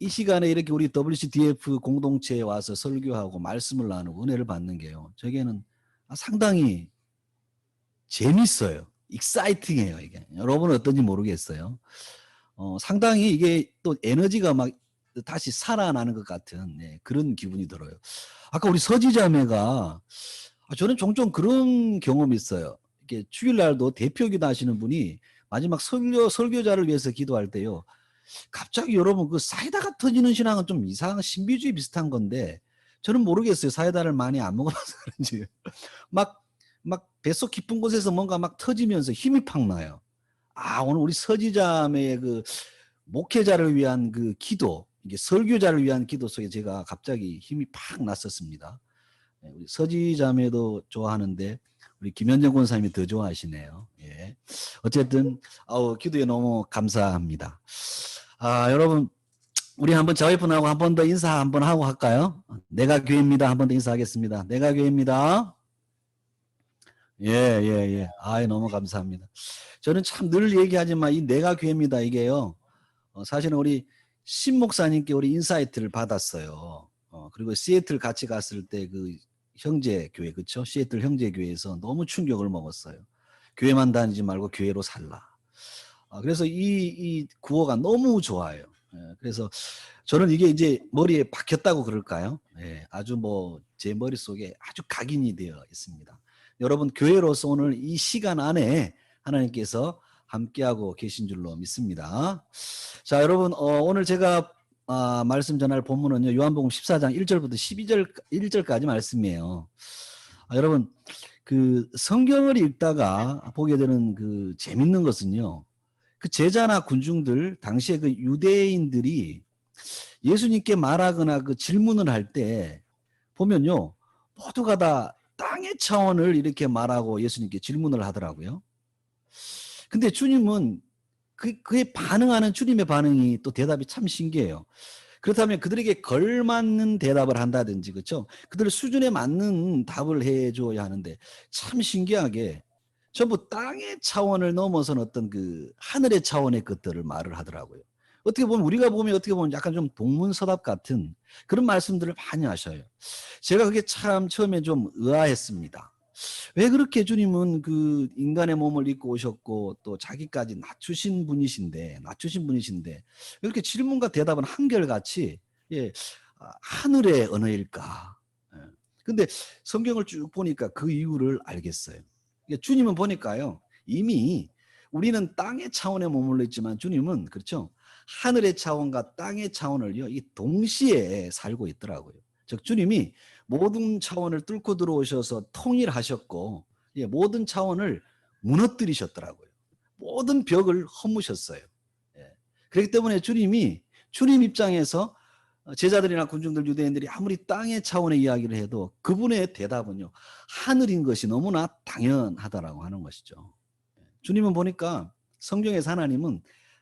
이 시간에 이렇게 우리 WCDF 공동체에 와서 설교하고 말씀을 나누고 은혜를 받는 게요. 저에게는 상당히 재밌어요. 익사이팅해요, 이게. 여러분은 어떤지 모르겠어요. 상당히 이게 또 에너지가 막 다시 살아나는 것 같은 그런 기분이 들어요. 아까 우리 서지자매가 저는 종종 그런 경험이 있어요. 이렇게 주일날도 대표기도 하시는 분이 마지막 설교자를 위해서 기도할 때요. 갑자기 여러분 그 사이다가 터지는 신앙은 좀 이상한 신비주의 비슷한 건데 저는 모르겠어요. 사이다를 많이 안 먹어봐서 그런지. 막 뱃속 깊은 곳에서 뭔가 막 터지면서 힘이 팍 나요. 오늘 우리 서지자매의 그 목회자를 위한 그 기도, 이게 설교자를 위한 기도 속에 제가 갑자기 힘이 팍 났었습니다. 우리 서지자매도 좋아하는데 우리 김현정 권사님이 더 좋아하시네요. 예. 어쨌든 기도에 너무 감사합니다. 여러분 우리 한번 저희분하고 한 번 더 인사 한번 하고 할까요? 내가 교회입니다. 한 번 더 인사하겠습니다. 내가 교회입니다. 예. 너무 감사합니다. 저는 참 늘 얘기하지만 이 내가 교회입니다. 이게요. 사실은 우리 신 목사님께 우리 인사이트를 받았어요. 그리고 시애틀 같이 갔을 때 그 형제 교회, 그렇죠? 시애틀 형제 교회에서 너무 충격을 먹었어요. 교회만 다니지 말고 교회로 살라. 그래서 이 구호가 너무 좋아요. 그래서 저는 이게 이제 머리에 박혔다고 그럴까요? 아주 뭐 제 머릿속에 아주 각인이 되어 있습니다. 여러분 교회로서 오늘 이 시간 안에 하나님께서 함께하고 계신 줄로 믿습니다. 자, 여러분 오늘 제가 말씀 전할 본문은요. 요한복음 14장 1절부터 1절까지 말씀이에요. 여러분 그 성경을 읽다가 보게 되는 그 재밌는 것은요. 그 제자나 군중들 당시에 그 유대인들이 예수님께 말하거나 그 질문을 할 때 보면요. 모두가 다 땅의 차원을 이렇게 말하고 예수님께 질문을 하더라고요. 근데 주님은 그에 반응하는 주님의 반응이 또 대답이 참 신기해요. 그렇다면 그들에게 걸맞는 대답을 한다든지, 그렇죠? 그들 수준에 맞는 답을 해줘야 하는데 참 신기하게 전부 땅의 차원을 넘어선 어떤 그 하늘의 차원의 것들을 말을 하더라고요. 어떻게 보면 우리가 보면 어떻게 보면 약간 좀 동문서답 같은 그런 말씀들을 많이 하셔요. 제가 그게 참 처음에 좀 의아했습니다. 왜 그렇게 주님은 그 인간의 몸을 입고 오셨고 또 자기까지 낮추신 분이신데 왜 이렇게 질문과 대답은 한결같이 하늘의 언어일까? 근데 성경을 쭉 보니까 그 이유를 알겠어요. 주님은 보니까요 이미 우리는 땅의 차원에 머물러 있지만 주님은 그렇죠 하늘의 차원과 땅의 차원을요 이 동시에 살고 있더라고요. 즉 주님이 모든 차원을 뚫고 들어오셔서 통일하셨고 모든 차원을 무너뜨리셨더라고요. 모든 벽을 허무셨어요. 그렇기 때문에 주님 입장에서 제자들이나 군중들 유대인들이 아무리 땅의 차원의 이야기를 해도 그분의 대답은요 하늘인 것이 너무나 당연하다라고 하는 것이죠. 주님은 보니까 성경에서 하나님은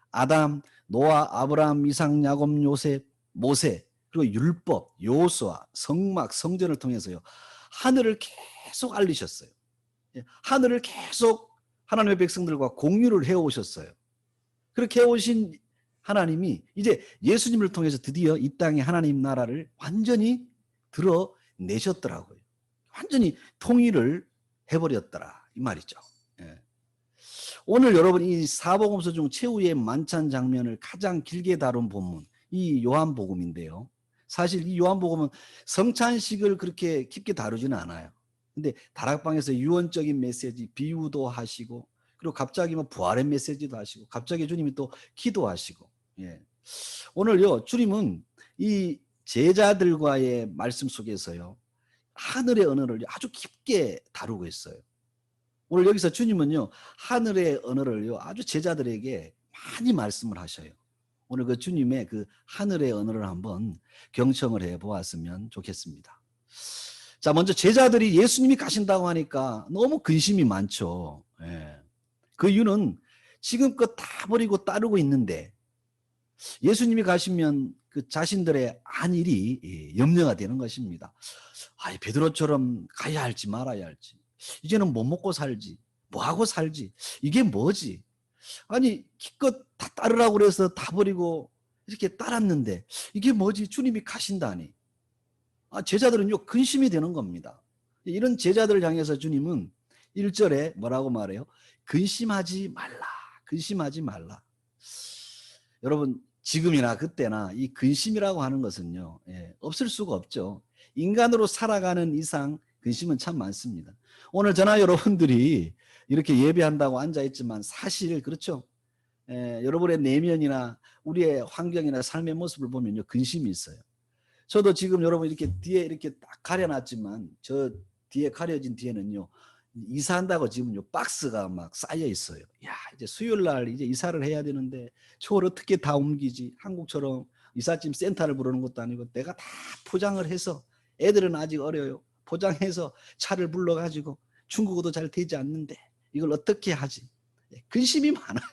아담, 노아, 아브라함, 이삭, 야곱, 요셉, 모세 그리고 율법, 요수아, 성막, 성전을 통해서요 하늘을 계속 알리셨어요. 하늘을 계속 하나님의 백성들과 공유를 해오셨어요. 그렇게 해오신 하나님이 이제 예수님을 통해서 드디어 이 땅에 하나님 나라를 완전히 드러내셨더라고요. 완전히 통일을 해버렸더라 이 말이죠. 오늘 여러분 이 사복음서 중 최후의 만찬 장면을 가장 길게 다룬 본문 이 요한복음인데요. 사실 이 요한복음은 성찬식을 그렇게 깊게 다루지는 않아요. 근데 다락방에서 유언적인 메시지, 비유도 하시고 그리고 갑자기 뭐 부활의 메시지도 하시고 갑자기 주님이 또 기도하시고 오늘요 주님은 이 제자들과의 말씀 속에서요 하늘의 언어를 아주 깊게 다루고 있어요. 오늘 여기서 주님은요 하늘의 언어를요 아주 제자들에게 많이 말씀을 하셔요. 오늘 그 주님의 그 하늘의 언어를 한번 경청을 해 보았으면 좋겠습니다. 자, 먼저 제자들이 예수님이 가신다고 하니까 너무 근심이 많죠. 그 이유는 지금껏 다 버리고 따르고 있는데 예수님이 가시면 그 자신들의 안일이 염려가 되는 것입니다. 베드로처럼 가야 할지 말아야 할지, 이제는 뭐 먹고 살지, 뭐 하고 살지, 이게 뭐지? 아니 기껏 다 따르라고 그래서 다 버리고 이렇게 따랐는데 이게 뭐지? 주님이 가신다니. 제자들은요 근심이 되는 겁니다. 이런 제자들을 향해서 주님은 1절에 뭐라고 말해요? 근심하지 말라. 근심하지 말라. 여러분 지금이나 그때나 이 근심이라고 하는 것은요 없을 수가 없죠. 인간으로 살아가는 이상 근심은 참 많습니다. 오늘 저나 여러분들이 이렇게 예배한다고 앉아있지만 사실 그렇죠. 여러분의 내면이나 우리의 환경이나 삶의 모습을 보면요 근심이 있어요. 저도 지금 여러분 이렇게 뒤에 이렇게 딱 가려놨지만 저 뒤에 가려진 뒤에는요 이사한다고 지금요 박스가 막 쌓여 있어요. 야 이제 수요일 날 이제 이사를 해야 되는데 저걸 어떻게 다 옮기지? 한국처럼 이삿짐 센터를 부르는 것도 아니고 내가 다 포장을 해서 애들은 아직 어려요. 포장해서 차를 불러가지고 중국어도 잘 되지 않는데 이걸 어떻게 하지? 근심이 많아요.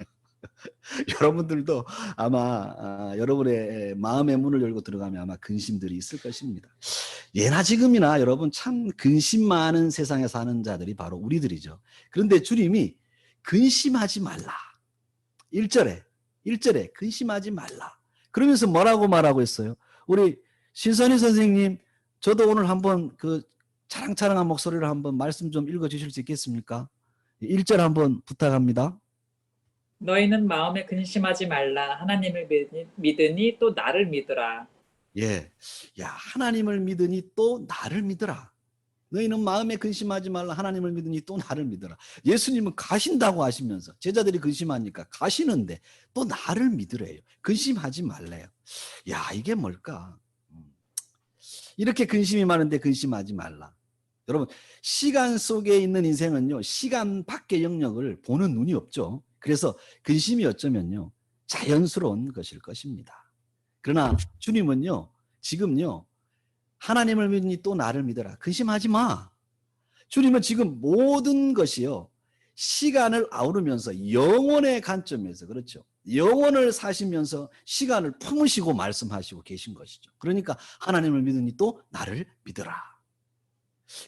여러분들도 아마 여러분의 마음의 문을 열고 들어가면 아마 근심들이 있을 것입니다. 예나 지금이나 여러분 참 근심 많은 세상에 사는 자들이 바로 우리들이죠. 그런데 주님이 근심하지 말라. 1절에 근심하지 말라. 그러면서 뭐라고 말하고 있어요? 우리 신선희 선생님, 저도 오늘 한번 그 차랑차랑한 목소리로 한번 말씀 좀 읽어 주실 수 있겠습니까? 1절 한번 부탁합니다. 너희는 마음에 근심하지 말라. 하나님을 믿으니 또 나를 믿으라. 예. 야, 하나님을 믿으니 또 나를 믿으라. 너희는 마음에 근심하지 말라. 하나님을 믿으니 또 나를 믿으라. 예수님은 가신다고 하시면서 제자들이 근심하니까 가시는데 또 나를 믿으래요. 근심하지 말래요. 야, 이게 뭘까? 이렇게 근심이 많은데 근심하지 말라. 여러분, 시간 속에 있는 인생은요, 시간 밖의 영역을 보는 눈이 없죠. 그래서 근심이 어쩌면요, 자연스러운 것일 것입니다. 그러나 주님은요, 지금요, 하나님을 믿으니 또 나를 믿어라. 근심하지 마. 주님은 지금 모든 것이요, 시간을 아우르면서 영혼의 관점에서, 그렇죠. 영혼을 사시면서 시간을 품으시고 말씀하시고 계신 것이죠. 그러니까 하나님을 믿으니 또 나를 믿어라.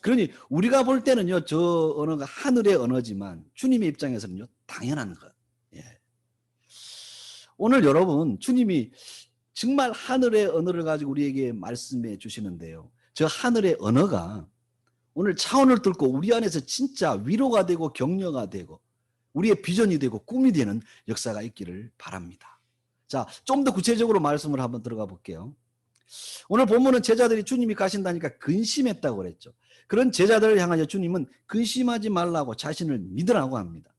그러니 우리가 볼 때는요, 저 언어가 하늘의 언어지만 주님의 입장에서는요, 당연한 것. 예. 오늘 여러분, 주님이 정말 하늘의 언어를 가지고 우리에게 말씀해 주시는데요. 저 하늘의 언어가 오늘 차원을 뚫고 우리 안에서 진짜 위로가 되고 격려가 되고 우리의 비전이 되고 꿈이 되는 역사가 있기를 바랍니다. 자, 좀 더 구체적으로 말씀을 한번 들어가 볼게요. 오늘 본문은 제자들이 주님이 가신다니까 근심했다고 그랬죠. 그런 제자들을 향하여 주님은 근심하지 말라고 자신을 믿으라고 합니다.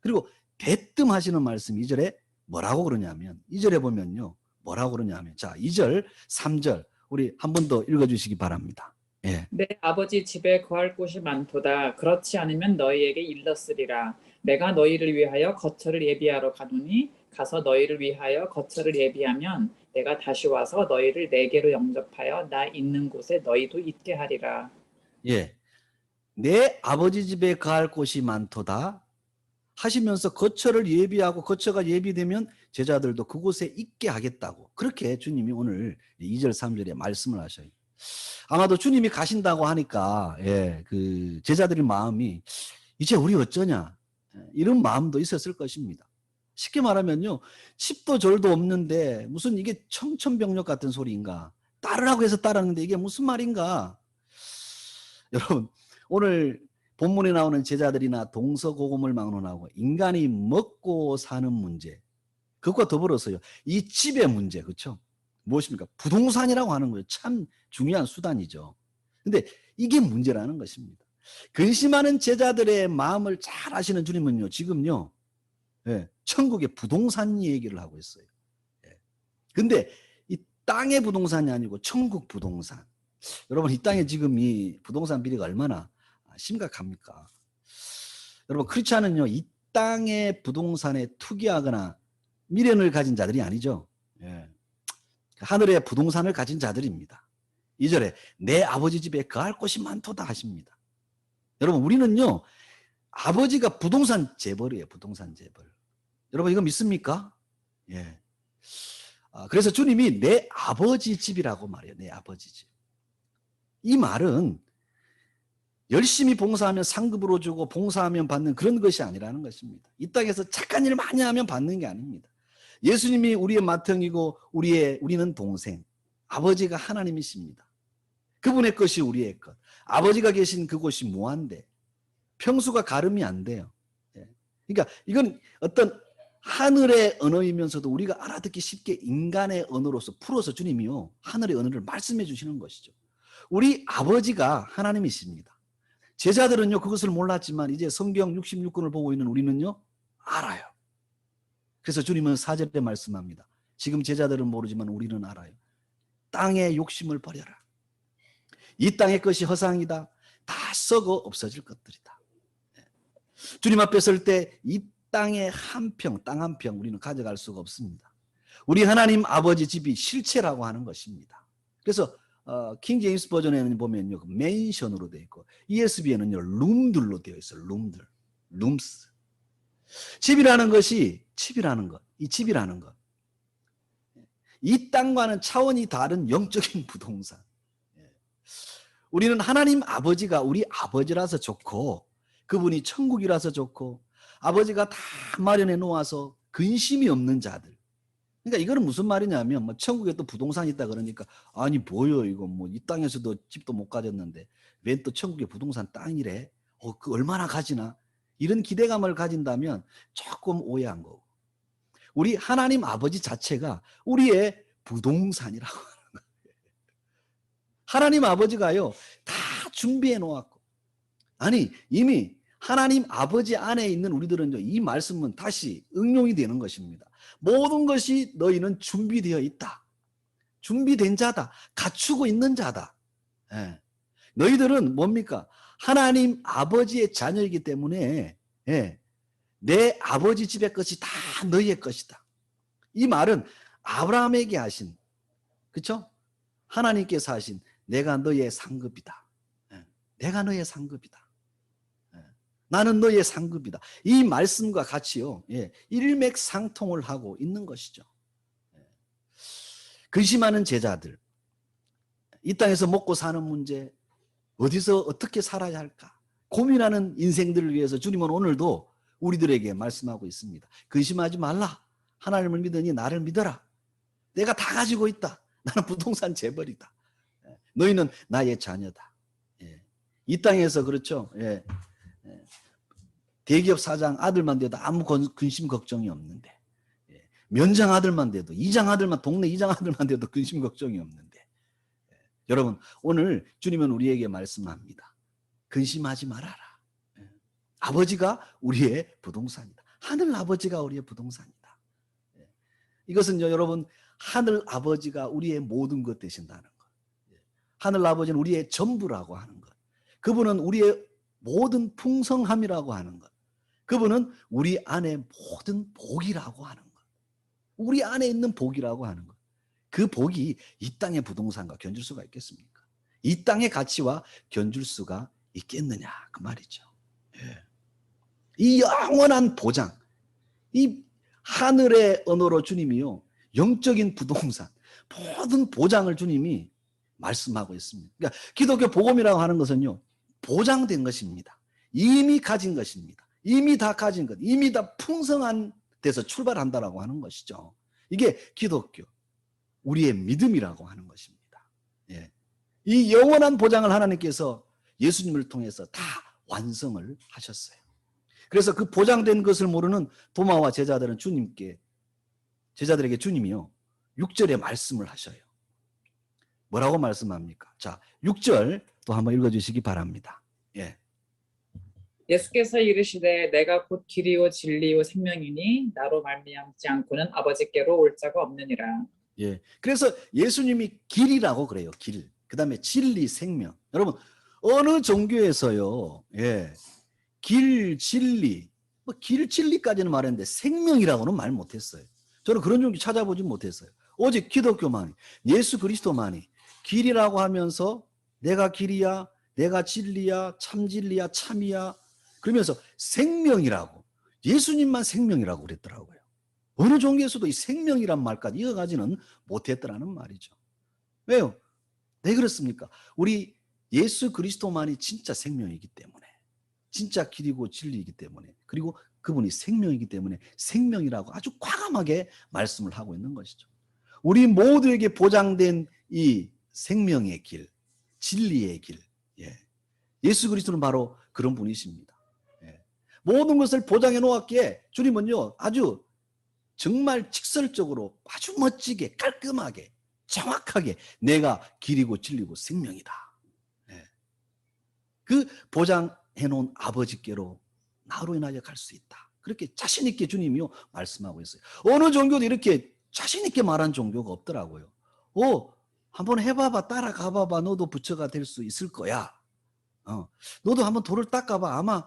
그리고 대뜸하시는 말씀 2절에 뭐라고 그러냐면 2절에 보면요. 뭐라고 그러냐면 자 2절 3절 우리 한 번 더 읽어주시기 바랍니다. 예. 내 아버지 집에 거할 곳이 많도다. 그렇지 않으면 너희에게 일렀으리라. 내가 너희를 위하여 거처를 예비하러 가노니 가서 너희를 위하여 거처를 예비하면 내가 다시 와서 너희를 내게로 영접하여 나 있는 곳에 너희도 있게 하리라. 예. 내 아버지 집에 거할 곳이 많도다 하시면서 거처를 예비하고 거처가 예비되면 제자들도 그곳에 있게 하겠다고 그렇게 주님이 오늘 2절 3절에 말씀을 하셔요. 아마도 주님이 가신다고 하니까 그 제자들의 마음이 이제 우리 어쩌냐 이런 마음도 있었을 것입니다. 쉽게 말하면요, 칩도 절도 없는데 무슨 이게 청천벽력 같은 소리인가? 따르라고 해서 따르는데 이게 무슨 말인가? 여러분, 오늘 본문에 나오는 제자들이나 동서고금을 막론하고 인간이 먹고 사는 문제, 그것과 더불어서요, 이 집의 문제, 그렇죠? 무엇입니까? 부동산이라고 하는 거예요. 참 중요한 수단이죠. 근데 이게 문제라는 것입니다. 근심하는 제자들의 마음을 잘 아시는 주님은요, 지금요, 천국의 부동산 얘기를 하고 있어요. 근데 이 땅의 부동산이 아니고 천국 부동산. 여러분, 이 땅에 지금 이 부동산 비리가 얼마나 심각합니까? 여러분, 그렇지 않은요, 이 땅의 부동산에 투기하거나 미련을 가진 자들이 아니죠. 하늘의 부동산을 가진 자들입니다. 2절에 내 아버지 집에 거할 곳이 많도다 하십니다. 여러분, 우리는요, 아버지가 부동산 재벌이에요. 부동산 재벌. 여러분, 이거 믿습니까? 예. 그래서 주님이 내 아버지 집이라고 말해요. 내 아버지 집. 이 말은 열심히 봉사하면 상급으로 주고 봉사하면 받는 그런 것이 아니라는 것입니다. 이 땅에서 착한 일 많이 하면 받는 게 아닙니다. 예수님이 우리의 맏형이고 우리는 동생. 아버지가 하나님이십니다. 그분의 것이 우리의 것. 아버지가 계신 그곳이 무한대. 평수가 가름이 안 돼요. 예. 그러니까 이건 어떤 하늘의 언어이면서도 우리가 알아듣기 쉽게 인간의 언어로서 풀어서 주님이요 하늘의 언어를 말씀해 주시는 것이죠. 우리 아버지가 하나님이십니다. 제자들은요 그것을 몰랐지만 이제 성경 66권을 보고 있는 우리는요 알아요. 그래서 주님은 4절에 말씀합니다. 지금 제자들은 모르지만 우리는 알아요. 땅의 욕심을 버려라. 이 땅의 것이 허상이다. 다 썩어 없어질 것들이다. 주님 앞에 설 때 이 땅의 한 평, 땅 한 평 우리는 가져갈 수가 없습니다. 우리 하나님 아버지 집이 실체라고 하는 것입니다. 그래서 킹 제임스 버전에는 보면요 맨션으로 되어 있고 ESV에는요 룸들로 되어 있어요. 룸스. 집이라는 것이 이 집이라는 것. 이 땅과는 차원이 다른 영적인 부동산. 우리는 하나님 아버지가 우리 아버지라서 좋고 그분이 천국이라서 좋고 아버지가 다 마련해 놓아서 근심이 없는 자들. 그러니까 이거는 무슨 말이냐면 뭐 천국에 또 부동산이 있다 그러니까 아니 뭐요 이거 뭐 이 땅에서도 집도 못 가졌는데 왜 또 천국에 부동산 땅이래? 그 얼마나 가지나? 이런 기대감을 가진다면 조금 오해한 거고. 우리 하나님 아버지 자체가 우리의 부동산이라고 하는 거예요. 하나님 아버지가요 다 준비해 놓았고 아니 이미 하나님 아버지 안에 있는 우리들은요 이 말씀은 다시 응용이 되는 것입니다. 모든 것이 너희는 준비되어 있다. 준비된 자다. 갖추고 있는 자다. 예. 너희들은 뭡니까? 하나님 아버지의 자녀이기 때문에 예. 내 아버지 집의 것이 다 너희의 것이다. 이 말은 아브라함에게 하신 그렇죠? 하나님께서 하신 내가 너의 상급이다. 예. 내가 너의 상급이다. 나는 너의 상급이다. 이 말씀과 같이요. 예, 일맥상통을 하고 있는 것이죠. 근심하는 제자들. 이 땅에서 먹고 사는 문제, 어디서 어떻게 살아야 할까? 고민하는 인생들을 위해서 주님은 오늘도 우리들에게 말씀하고 있습니다. 근심하지 말라. 하나님을 믿으니 나를 믿어라. 내가 다 가지고 있다. 나는 부동산 재벌이다. 너희는 나의 자녀다. 예. 이 땅에서 그렇죠. 예. 대기업 사장 아들만 돼도 아무 근심 걱정이 없는데 면장 아들만 돼도 이장 아들만 동네 이장 아들만 돼도 근심 걱정이 없는데 여러분 오늘 주님은 우리에게 말씀합니다. 근심하지 말아라. 아버지가 우리의 부동산이다. 하늘 아버지가 우리의 부동산이다. 이것은요 여러분 하늘 아버지가 우리의 모든 것 되신다는 것. 하늘 아버지는 우리의 전부라고 하는 것. 그분은 우리의 모든 풍성함이라고 하는 것. 그분은 우리 안에 모든 복이라고 하는 것. 우리 안에 있는 복이라고 하는 것. 그 복이 이 땅의 부동산과 견줄 수가 있겠습니까? 이 땅의 가치와 견줄 수가 있겠느냐 그 말이죠. 예. 이 영원한 보장, 이 하늘의 언어로 주님이요 영적인 부동산, 모든 보장을 주님이 말씀하고 있습니다. 그러니까 기독교 복음이라고 하는 것은요 보장된 것입니다. 이미 가진 것입니다. 이미 다 가진 것, 이미 다 풍성한 데서 출발한다라고 하는 것이죠. 이게 기독교, 우리의 믿음이라고 하는 것입니다. 예. 이 영원한 보장을 하나님께서 예수님을 통해서 다 완성을 하셨어요. 그래서 그 보장된 것을 모르는 도마와 제자들은 제자들에게 주님이요 6절에 말씀을 하셔요. 뭐라고 말씀합니까? 자, 6절 또 한번 읽어주시기 바랍니다. 예. 예수께서 이르시되 내가 곧 길이요 진리요 생명이니 나로 말미암지 않고는 아버지께로 올 자가 없느니라. 예. 그래서 예수님이 길이라고 그래요. 길. 그다음에 진리, 생명. 여러분 어느 종교에서요. 예. 길, 진리. 뭐 길, 진리까지는 말했는데 생명이라고는 말 못했어요. 저는 그런 종교 찾아보진 못했어요. 오직 기독교만이, 예수 그리스도만이 길이라고 하면서 내가 길이야, 내가 진리야, 참 진리야, 참이야. 그러면서 생명이라고, 예수님만 생명이라고 그랬더라고요. 어느 종교에서도 이 생명이란 말까지 이어가지는 못했더라는 말이죠. 왜요? 왜 그렇습니까? 우리 예수 그리스도만이 진짜 생명이기 때문에. 진짜 길이고 진리이기 때문에, 그리고 그분이 생명이기 때문에 생명이라고 아주 과감하게 말씀을 하고 있는 것이죠. 우리 모두에게 보장된 이 생명의 길, 진리의 길, 예. 예수 그리스도는 바로 그런 분이십니다. 예. 모든 것을 보장해 놓았기에 주님은요, 아주 정말 직설적으로 아주 멋지게 깔끔하게 정확하게 내가 길이고 진리고 생명이다. 예. 그 보장해 놓은 아버지께로 나로 인하여 갈 수 있다. 그렇게 자신 있게 주님이요 말씀하고 있어요. 어느 종교도 이렇게 자신 있게 말한 종교가 없더라고요. 한번 해봐봐, 따라가봐봐, 너도 부처가 될 수 있을 거야. 너도 한번 돌을 닦아봐, 아마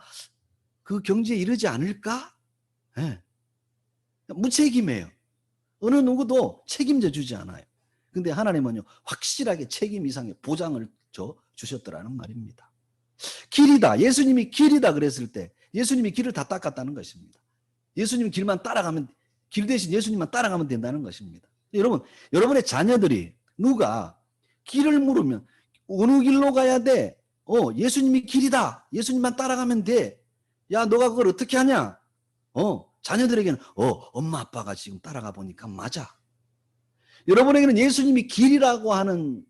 그 경지에 이르지 않을까? 예. 무책임해요. 어느 누구도 책임져 주지 않아요. 근데 하나님은요, 확실하게 책임 이상의 보장을 주셨더라는 말입니다. 길이다. 예수님이 길이다 그랬을 때 예수님이 길을 다 닦았다는 것입니다. 예수님 길만 따라가면, 길 대신 예수님만 따라가면 된다는 것입니다. 여러분, 여러분의 자녀들이 누가 길을 물으면 어느 길로 가야 돼? 예수님이 길이다. 예수님만 따라가면 돼. 야, 너가 그걸 어떻게 하냐? 자녀들에게는 엄마 아빠가 지금 따라가 보니까 맞아. 여러분에게는 예수님이 길이라고 하는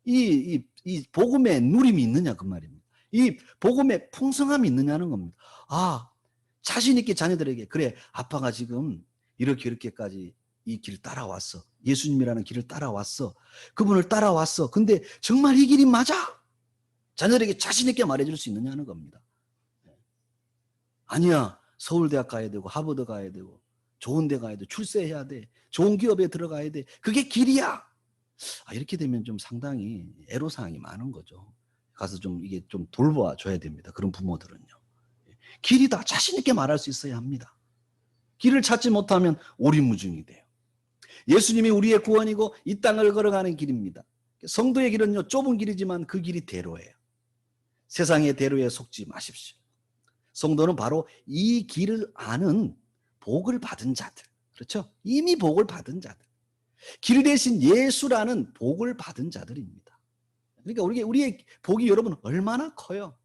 이 복음의 누림이 있느냐 그 말입니다. 이 복음의 풍성함이 있느냐는 겁니다. 자신 있게 자녀들에게, 그래, 아빠가 지금 이렇게까지 이 길 따라왔어. 예수님이라는 길을 따라왔어. 그분을 따라왔어. 근데 정말 이 길이 맞아? 자녀들에게 자신 있게 말해줄 수 있느냐는 겁니다. 아니야, 서울대학 가야 되고 하버드 가야 되고 좋은 데 가야 돼, 출세해야 돼, 좋은 기업에 들어가야 돼, 그게 길이야. 이렇게 되면 좀 상당히 애로사항이 많은 거죠. 가서 좀 이게 좀 돌봐줘야 됩니다. 그런 부모들은요. 길이다 자신 있게 말할 수 있어야 합니다. 길을 찾지 못하면 오리무중이 돼요. 예수님이 우리의 구원이고 이 땅을 걸어가는 길입니다. 성도의 길은요, 좁은 길이지만 그 길이 대로예요. 세상의 대로에 속지 마십시오. 성도는 바로 이 길을 아는 복을 받은 자들, 그렇죠? 이미 복을 받은 자들, 길 대신 예수라는 복을 받은 자들입니다. 그러니까 우리의 복이 여러분 얼마나 커요.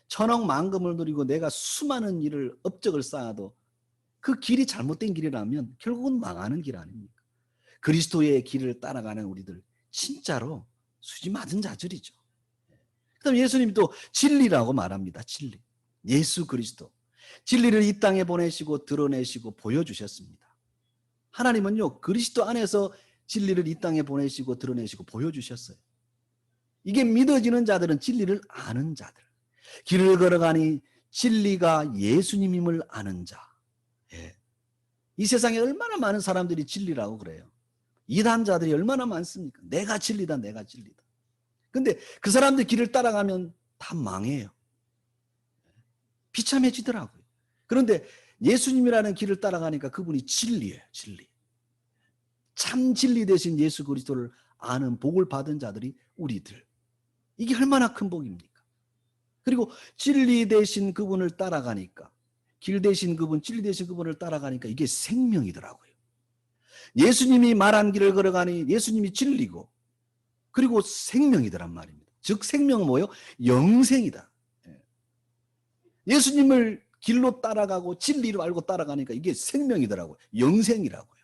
천억 만금을 누리고 내가 수많은 일을 업적을 쌓아도 그 길이 잘못된 길이라면 결국은 망하는 길 아닙니까? 그리스도의 길을 따라가는 우리들 진짜로 수지 맞은 자들이죠. 그다음 예수님이 또 진리라고 말합니다. 진리. 예수 그리스도. 진리를 이 땅에 보내시고 드러내시고 보여주셨습니다. 하나님은요, 그리스도 안에서 진리를 이 땅에 보내시고 드러내시고 보여주셨어요. 이게 믿어지는 자들은 진리를 아는 자들. 길을 걸어가니 진리가 예수님임을 아는 자. 예. 이 세상에 얼마나 많은 사람들이 진리라고 그래요. 이단자들이 얼마나 많습니까? 내가 진리다, 내가 진리다. 근데 그 사람들 길을 따라가면 다 망해요. 비참해지더라고요. 그런데 예수님이라는 길을 따라가니까 그분이 진리예요, 진리. 참 진리 대신 예수 그리스도를 아는 복을 받은 자들이 우리들. 이게 얼마나 큰 복입니까? 그리고 진리 대신 그분을 따라가니까, 길 대신 그분, 진리 대신 그분을 따라가니까 이게 생명이더라고요. 예수님이 말한 길을 걸어가니 예수님이 진리고, 그리고 생명이더란 말입니다. 즉 생명은 뭐예요? 영생이다. 예수님을 길로 따라가고 진리로 알고 따라가니까 이게 생명이더라고요. 영생이라고요.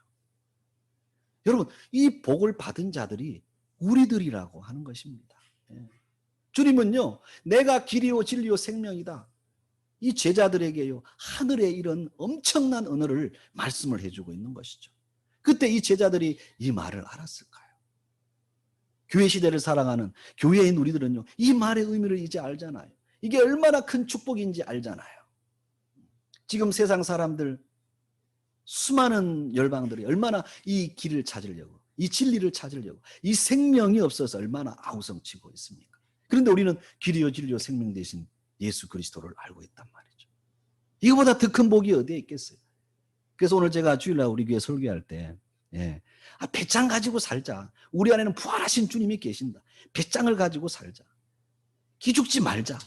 여러분, 이 복을 받은 자들이 우리들이라고 하는 것입니다. 주님은요, 내가 길이요 진리요 생명이다. 이 제자들에게요, 하늘의 이런 엄청난 언어를 말씀을 해주고 있는 것이죠. 그때 이 제자들이 이 말을 알았을까요? 교회 시대를 살아가는 교회인 우리들은요, 이 말의 의미를 이제 알잖아요. 이게 얼마나 큰 축복인지 알잖아요. 지금 세상 사람들, 수많은 열방들이 얼마나 이 길을 찾으려고, 이 진리를 찾으려고, 이 생명이 없어서 얼마나 아우성치고 있습니까? 그런데 우리는 길이요 진리요 생명 대신 예수 그리스도를 알고 있단 말이죠. 이거보다 더 큰 복이 어디에 있겠어요? 그래서 오늘 제가 주일날 우리 교회 설교할 때, 배짱 가지고 살자. 우리 안에는 부활하신 주님이 계신다. 배짱을 가지고 살자. 기죽지 말자.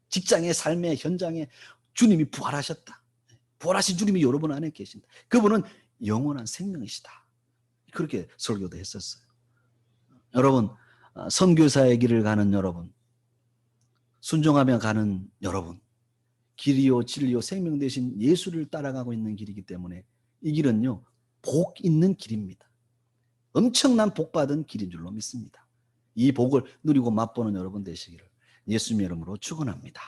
직장의 삶의 현장에 주님이 부활하셨다. 부활하신 주님이 여러분 안에 계신다. 그분은 영원한 생명이시다. 그렇게 설교도 했었어요. 여러분, 선교사의 길을 가는 여러분, 순종하며 가는 여러분, 길이요 진리요 생명 되신 예수를 따라가고 있는 길이기 때문에 이 길은요 복 있는 길입니다. 엄청난 복 받은 길인 줄로 믿습니다. 이 복을 누리고 맛보는 여러분 되시기를 예수님의 이름으로 축원합니다.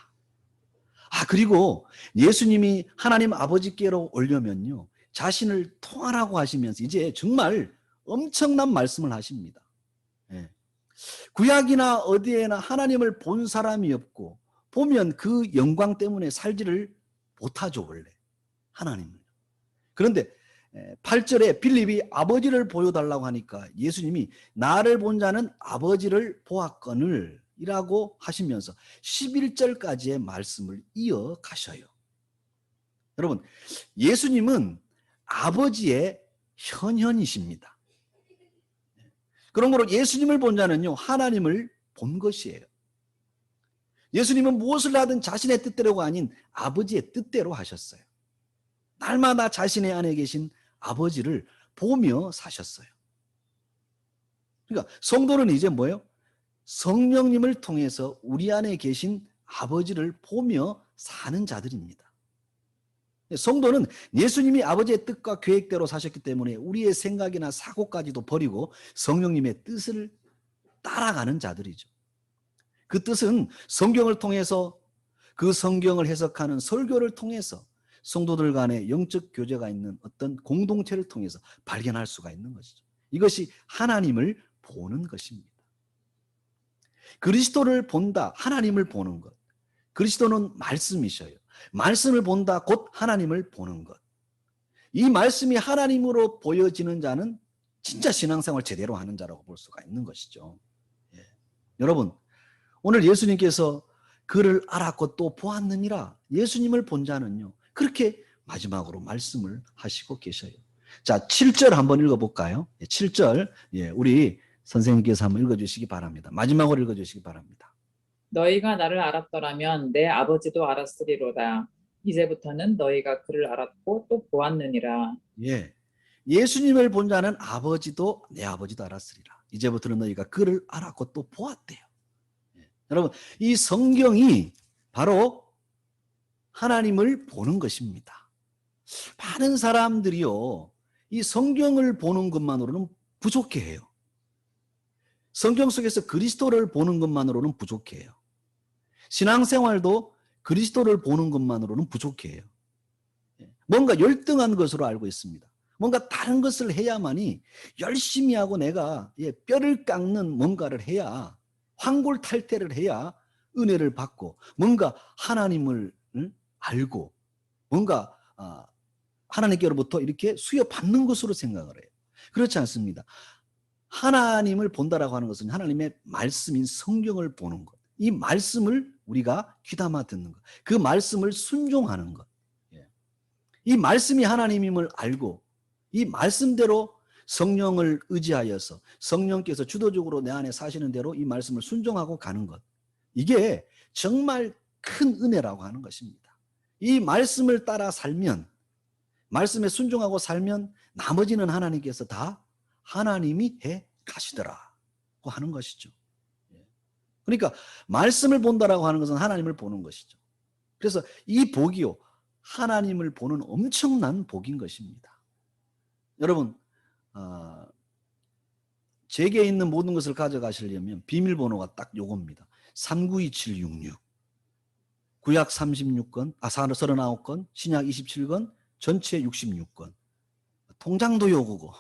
그리고 예수님이 하나님 아버지께로 오려면요 자신을 통하라고 하시면서 이제 정말 엄청난 말씀을 하십니다. 예. 구약이나 어디에나 하나님을 본 사람이 없고 보면 그 영광 때문에 살지를 못하죠 원래 하나님은. 그런데 8절에 빌립이 아버지를 보여달라고 하니까 예수님이 나를 본 자는 아버지를 보았거늘 이라고 하시면서 11절까지의 말씀을 이어가셔요. 여러분 예수님은 아버지의 현현이십니다. 그러므로 예수님을 본 자는요 하나님을 본 것이에요. 예수님은 무엇을 하든 자신의 뜻대로가 아닌 아버지의 뜻대로 하셨어요. 날마다 자신의 안에 계신 아버지를 보며 사셨어요. 그러니까 성도는 이제 뭐예요? 성령님을 통해서 우리 안에 계신 아버지를 보며 사는 자들입니다. 성도는 예수님이 아버지의 뜻과 계획대로 사셨기 때문에 우리의 생각이나 사고까지도 버리고 성령님의 뜻을 따라가는 자들이죠. 그 뜻은 성경을 통해서 그 성경을 해석하는 설교를 통해서 성도들 간의 영적 교제가 있는 어떤 공동체를 통해서 발견할 수가 있는 것이죠. 이것이 하나님을 보는 것입니다. 그리스도를 본다, 하나님을 보는 것. 그리스도는 말씀이셔요. 말씀을 본다, 곧 하나님을 보는 것. 이 말씀이 하나님으로 보여지는 자는 진짜 신앙생활 제대로 하는 자라고 볼 수가 있는 것이죠. 예. 여러분, 오늘 예수님께서 그를 알았고 또 보았느니라. 예수님을 본 자는요. 그렇게 마지막으로 말씀을 하시고 계셔요. 자, 7절 한번 읽어볼까요? 7절 우리 선생님께서 한번 읽어주시기 바랍니다. 마지막으로 읽어주시기 바랍니다. 너희가 나를 알았더라면 내 아버지도 알았으리로다. 이제부터는 너희가 그를 알았고 또 보았느니라. 예, 예수님을 본 자는 아버지도 내 아버지도 알았으리라. 이제부터는 너희가 그를 알았고 또 보았대요. 여러분 이 성경이 바로 하나님을 보는 것입니다. 많은 사람들이요 이 성경을 보는 것만으로는 부족해해요. 성경 속에서 그리스도를 보는 것만으로는 부족해요. 신앙생활도 그리스도를 보는 것만으로는 부족해요. 뭔가 열등한 것으로 알고 있습니다. 뭔가 다른 것을 해야만이 열심히 하고 내가 뼈를 깎는 뭔가를 해야 환골탈태를 해야 은혜를 받고 뭔가 하나님을 알고 뭔가 하나님께로부터 이렇게 수여받는 것으로 생각을 해요. 그렇지 않습니다. 하나님을 본다라고 하는 것은 하나님의 말씀인 성경을 보는 것. 이 말씀을 우리가 귀담아 듣는 것. 그 말씀을 순종하는 것. 이 말씀이 하나님임을 알고 이 말씀대로 성령을 의지하여서 성령께서 주도적으로 내 안에 사시는 대로 이 말씀을 순종하고 가는 것. 이게 정말 큰 은혜라고 하는 것입니다. 이 말씀을 따라 살면 말씀에 순종하고 살면 나머지는 하나님께서 다 하나님이 해 가시더라고 하는 것이죠. 그러니까 말씀을 본다라고 하는 것은 하나님을 보는 것이죠. 그래서 이 복이요 하나님을 보는 엄청난 복인 것입니다. 여러분 제게 있는 모든 것을 가져가시려면 비밀번호가 딱 요겁니다. 392766 구약 36권, 39권, 신약 27권, 전체 66권. 통장도 요구고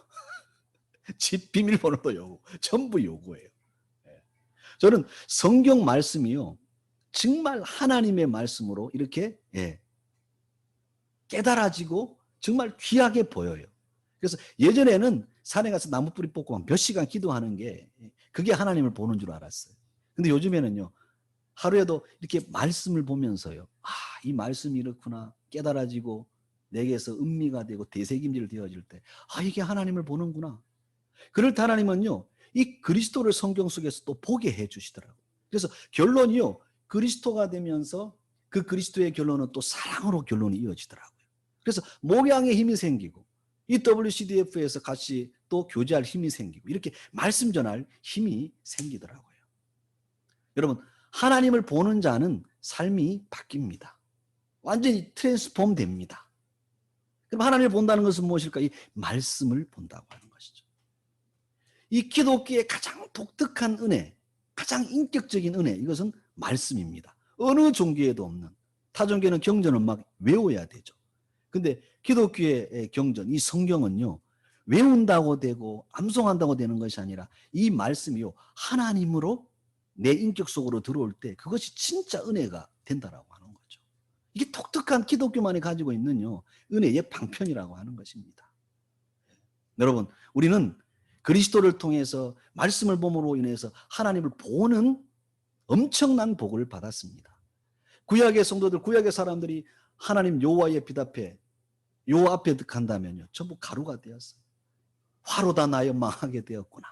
집 비밀번호도 요구, 전부 요구예요. 저는 성경 말씀이요 정말 하나님의 말씀으로 이렇게 깨달아지고 정말 귀하게 보여요. 그래서 예전에는 산에 가서 나무 뿌리 뽑고 몇 시간 기도하는 게 그게 하나님을 보는 줄 알았어요. 근데 요즘에는요 하루에도 이렇게 말씀을 보면서요 이 말씀이 이렇구나 깨달아지고 내게서 음미가 되고 되새김질 되어질 때 이게 하나님을 보는구나. 그럴 때 하나님은요 이 그리스도를 성경 속에서 또 보게 해 주시더라고요. 그래서 결론이요 그리스도가 되면서 그 그리스도의 결론은 또 사랑으로 결론이 이어지더라고요. 그래서 목양의 힘이 생기고 이 WCDF에서 같이 또 교제할 힘이 생기고 이렇게 말씀 전할 힘이 생기더라고요. 여러분 하나님을 보는 자는 삶이 바뀝니다. 완전히 트랜스폼 됩니다. 그럼 하나님을 본다는 것은 무엇일까? 이 말씀을 본다고 하는 것이죠. 이 기독교의 가장 독특한 은혜, 가장 인격적인 은혜, 이것은 말씀입니다. 어느 종교에도 없는, 타 종교는 경전을 막 외워야 되죠. 근데 기독교의 경전, 이 성경은요, 외운다고 되고 암송한다고 되는 것이 아니라 이 말씀이요, 하나님으로 내 인격 속으로 들어올 때 그것이 진짜 은혜가 된다라고 하는 거죠. 이게 독특한 기독교만이 가지고 있는요, 은혜의 방편이라고 하는 것입니다. 여러분, 우리는 그리스도를 통해서 말씀을 봄으로 인해서 하나님을 보는 엄청난 복을 받았습니다. 구약의 성도들, 구약의 사람들이 하나님 여호와의 빛 앞에, 요 앞에 간다면요, 전부 가루가 되었어요. 화로다 나여 망하게 되었구나.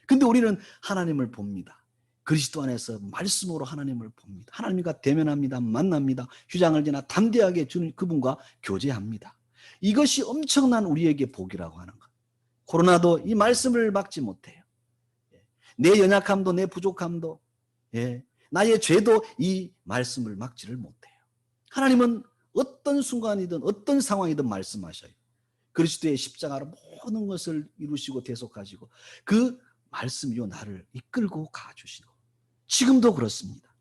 근데 우리는 하나님을 봅니다. 그리스도 안에서 말씀으로 하나님을 봅니다. 하나님과 대면합니다. 만납니다. 휴장을 지나 담대하게 주는 그분과 교제합니다. 이것이 엄청난 우리에게 복이라고 하는 것. 코로나도 이 말씀을 막지 못해요. 내 연약함도, 내 부족함도, 나의 죄도 이 말씀을 막지를 못해요. 하나님은 어떤 순간이든 어떤 상황이든 말씀하셔요. 그리스도의 십자가로 모든 것을 이루시고 대속하시고 그 말씀이요, 나를 이끌고 가주시고 지금도 그렇습니다.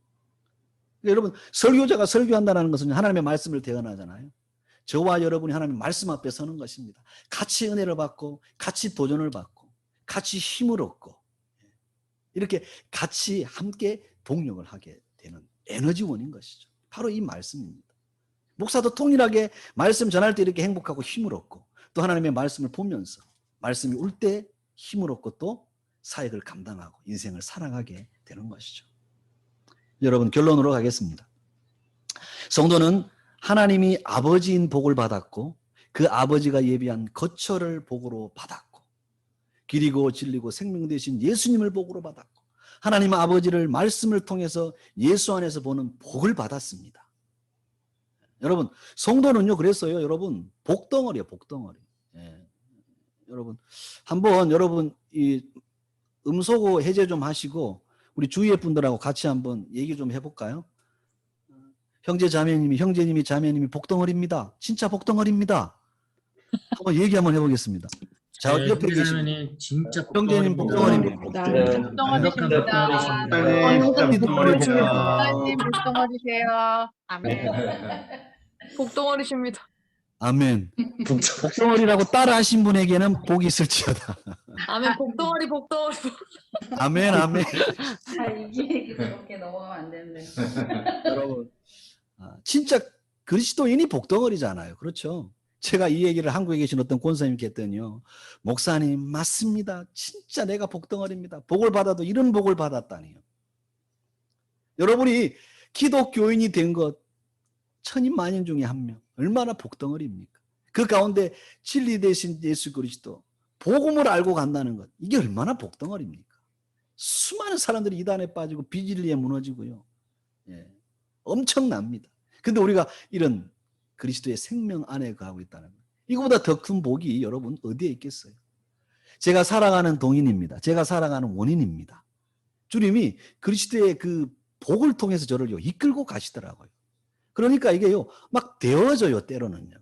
여러분, 설교자가 설교한다는 것은 하나님의 말씀을 대언하잖아요. 저와 여러분이 하나님의 말씀 앞에 서는 것입니다. 같이 은혜를 받고 같이 도전을 받고 같이 힘을 얻고 이렇게 같이 함께 동력을 하게 되는 에너지원인 것이죠. 바로 이 말씀입니다. 목사도 통일하게 말씀 전할 때 이렇게 행복하고 힘을 얻고 또 하나님의 말씀을 보면서 말씀이 올 때 힘을 얻고 또 사역을 감당하고 인생을 살아가게 되는 것이죠. 여러분, 결론으로 가겠습니다. 성도는 하나님이 아버지인 복을 받았고 그 아버지가 예비한 거처를 복으로 받았고 길이고 진리고 생명 되신 예수님을 복으로 받았고 하나님 아버지를 말씀을 통해서 예수 안에서 보는 복을 받았습니다. 여러분, 성도는요, 그랬어요. 여러분, 복덩어리예요, 복덩어리. 여러분, 한번 여러분 이 음소거 해제 좀 하시고 우리 주위의 분들하고 같이 한번 얘기 좀 해볼까요? 형제님이 자매님이 복덩어리입니다. 진짜 복덩어리입니다. 한번 얘기 한번 해보겠습니다. 자, 네, 옆에 계신 형제자매님 진짜 형제님 복덩어리입니다. 복덩어리십니다. 하나님 복덩어리세요. 복덩어리십니다. 아멘. 복덩어리라고 따라하신 분에게는 복이 있을지어다. 아멘. 복덩어리. 아멘, 아멘. 이 얘기 그렇게 넘어가면 안 되는데. 여러분, 진짜 그리스도인이 복덩어리잖아요. 그렇죠? 제가 이 얘기를 한국에 계신 어떤 권사님께 했더니요, 목사님 맞습니다. 진짜 내가 복덩어리입니다. 복을 받아도 이런 복을 받았다니요. 여러분이 기독교인이 된 것 천인만인 중에 한 명, 얼마나 복덩어리입니까? 그 가운데 진리 되신 예수 그리스도 복음을 알고 간다는 것, 이게 얼마나 복덩어리입니까? 수많은 사람들이 이단에 빠지고 비진리에 무너지고요, 엄청납니다. 근데 우리가 이런 그리스도의 생명 안에 거하고 있다는 것, 이거보다 더 큰 복이 여러분 어디에 있겠어요? 제가 살아가는 동인입니다. 제가 살아가는 원인입니다. 주님이 그리스도의 그 복을 통해서 저를 이끌고 가시더라고요. 그러니까 이게요, 막 되어져요, 때로는요.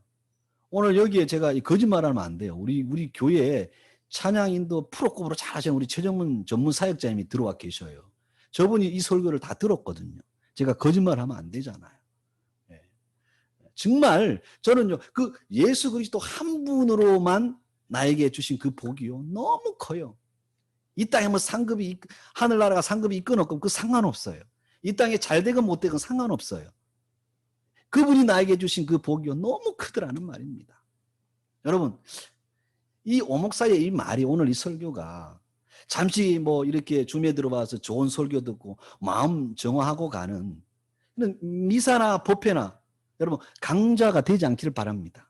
오늘 여기에 제가 거짓말하면 안 돼요. 우리 교회에 찬양 인도 프로급으로 잘하시는 우리 최정문 전문 사역자님이 들어와 계셔요. 저분이 이 설교를 다 들었거든요. 제가 거짓말하면 안 되잖아요. 정말 저는요, 그 예수 그리스도 한 분으로만 나에게 주신 그 복이요, 너무 커요. 이 땅에 뭐 상급이, 하늘나라가 상급이 있건 없건 그 상관없어요. 이 땅에 잘 되건 못 되건 상관없어요. 그분이 나에게 주신 그 복이요, 너무 크더라는 말입니다. 여러분, 이 오목사의 이 말이, 오늘 이 설교가 잠시 뭐 이렇게 줌에 들어와서 좋은 설교 듣고 마음 정화하고 가는 미사나 법회나 여러분 강좌가 되지 않기를 바랍니다.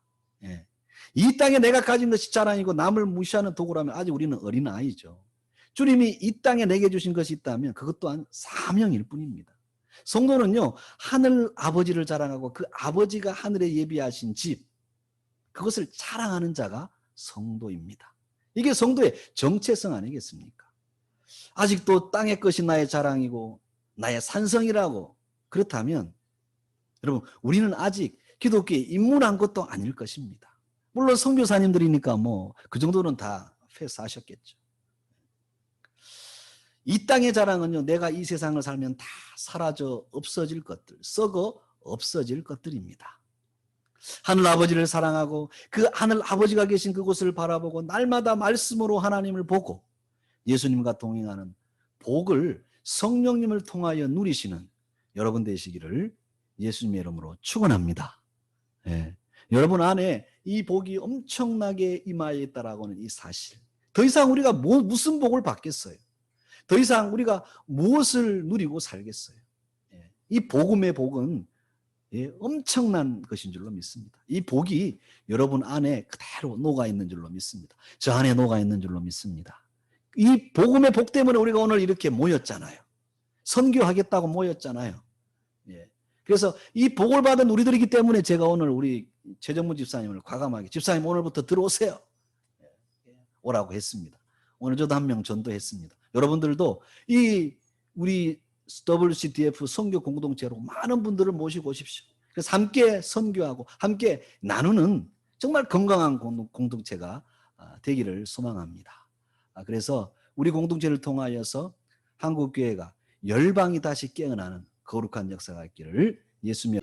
이 땅에 내가 가진 것이 자랑이고 남을 무시하는 도구라면 아직 우리는 어린아이죠. 주님이 이 땅에 내게 주신 것이 있다면 그것 또한 사명일 뿐입니다. 성도는요, 하늘 아버지를 자랑하고 그 아버지가 하늘에 예비하신 집, 그것을 자랑하는 자가 성도입니다. 이게 성도의 정체성 아니겠습니까? 아직도 땅의 것이 나의 자랑이고 나의 산성이라고 그렇다면 여러분 우리는 아직 기독교에 입문한 것도 아닐 것입니다. 물론 선교사님들이니까 뭐 그 정도는 다 패스하셨겠죠. 이 땅의 자랑은요, 내가 이 세상을 살면 다 사라져 없어질 것들, 썩어 없어질 것들입니다. 하늘 아버지를 사랑하고 그 하늘 아버지가 계신 그곳을 바라보고 날마다 말씀으로 하나님을 보고 예수님과 동행하는 복을 성령님을 통하여 누리시는 여러분 되시기를 예수님의 이름으로 축원합니다. 예. 여러분 안에 이 복이 엄청나게 임하여 있다라고 하는 이 사실. 더 이상 우리가 무슨 복을 받겠어요? 더 이상 우리가 무엇을 누리고 살겠어요? 예. 이 복음의 복은 엄청난 것인 줄로 믿습니다. 이 복이 여러분 안에 그대로 녹아 있는 줄로 믿습니다. 저 안에 녹아 있는 줄로 믿습니다. 이 복음의 복 때문에 우리가 오늘 이렇게 모였잖아요. 선교하겠다고 모였잖아요. 예. 그래서 이 복을 받은 우리들이기 때문에 제가 오늘 우리 최정무 집사님을 과감하게 집사님 오늘부터 들어오세요. 오라고 했습니다. 오늘 저도 한 명 전도했습니다. 여러분들도 이 우리 WCDF 선교 공동체로 많은 분들을 모시고 오십시오. 그래서 함께 선교하고 함께 나누는 정말 건강한 공동체가 되기를 소망합니다. 그래서 우리 공동체를 통하여서 한국교회가 열방이 다시 깨어나는 거룩한 역사가 있기를 예수님의